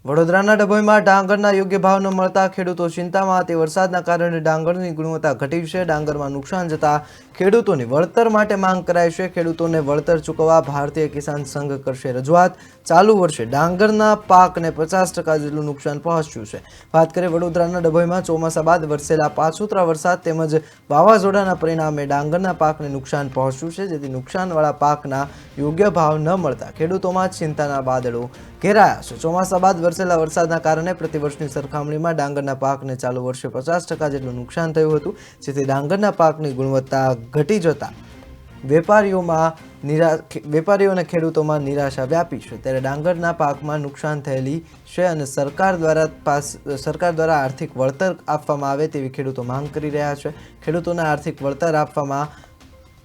વડોદરાના ડભોઈમાં ડાંગરના યોગ્ય ભાવ ન મળતા ખેડૂતો ચિંતામાં. તે વરસાદના કારણે ડાંગરની ગુણવત્તા ઘટી છે. ડાંગરમાં નુકસાન જતા ખેડૂતોની વળતર માટે માંગ કરાઈ છે. ખેડૂતોને વળતર ચૂકવવા ભારતીય કિસાન સંઘ કરશે રજૂઆત. ચાલુ વર્ષે ડાંગરના પાકને 50% જેટલું નુકસાન પહોંચ્યું છે. વાત કરીએ વડોદરાના ડભોઈમાં ચોમાસા બાદ વરસેલા પાછોતરા વરસાદ તેમજ વાવાઝોડાના પરિણામે ડાંગરના પાકને નુકસાન પહોંચ્યું છે, જેથી નુકસાનવાળા પાકના યોગ્ય ભાવ ન મળતા ખેડૂતોમાં ચિંતાના વાદળો ઘેરાયા છે. ચોમાસા બાદ વરસેલા વરસાદના કારણે પ્રતિવર્ષની સરખામણીમાં ડાંગરના પાકને ચાલુ વર્ષે 50% જેટલું નુકસાન થયું હતું, જેથી ડાંગરના પાકની ગુણવત્તા ઘટી જતા વેપારીઓ અને ખેડૂતોમાં નિરાશા વ્યાપી છે. ત્યારે ડાંગરના પાકમાં નુકસાન થયેલી છે અને સરકાર દ્વારા આર્થિક વળતર આપવામાં આવે તેવી ખેડૂતો માંગ કરી રહ્યા છે. ખેડૂતોને આર્થિક વળતર આપવામાં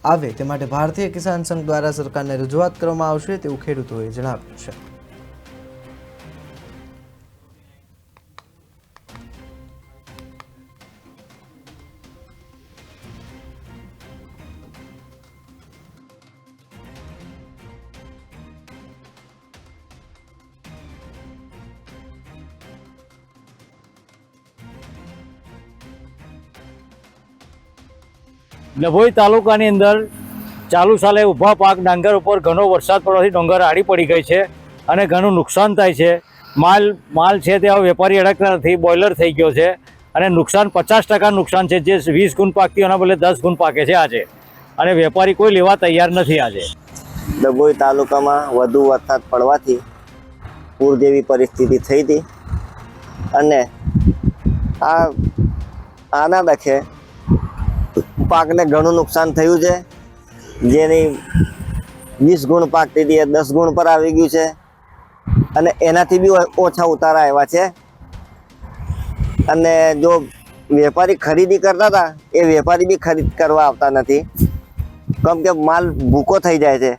આવે તે માટે ભારતીય કિસાન સંઘ દ્વારા સરકારને રજૂઆત કરવામાં આવશે તેવું ખેડૂતોએ જણાવ્યું છે. ડભોઈ તાલુકાની અંદર ચાલુ સાલે ઊભા પાક ડાંગર ઉપર ઘણો વરસાદ પડવાથી ડોંગર આડી પડી ગઈ છે અને ઘણું નુકસાન થાય છે. માલ છે તે હવે વેપારી અડકતા નથી, બોઇલર થઈ ગયો છે અને નુકસાન 50% નુકસાન છે. જે 20 ગુણ પાકતી એના બદલે 10 ગુણ પાકે છે આજે, અને વેપારી કોઈ લેવા તૈયાર નથી આજે. ડભોઈ તાલુકામાં વધુ વરસાદ પડવાથી પૂર જેવી પરિસ્થિતિ થઈ હતી અને આના દખે પાકને ઘણું નુકસાન થયું છે. જેની 20 ગુણ પાકતી હતી એ 10 ગુણ પર આવી ગયું છે અને એનાથી બી ઓછા ઉતારા આવ્યા છે. અને જો વેપારી ખરીદી કરતા હતા એ વેપારી બી ખરીદ કરવા આવતા નથી, કેમ કે માલ ભૂકો થઈ જાય છે.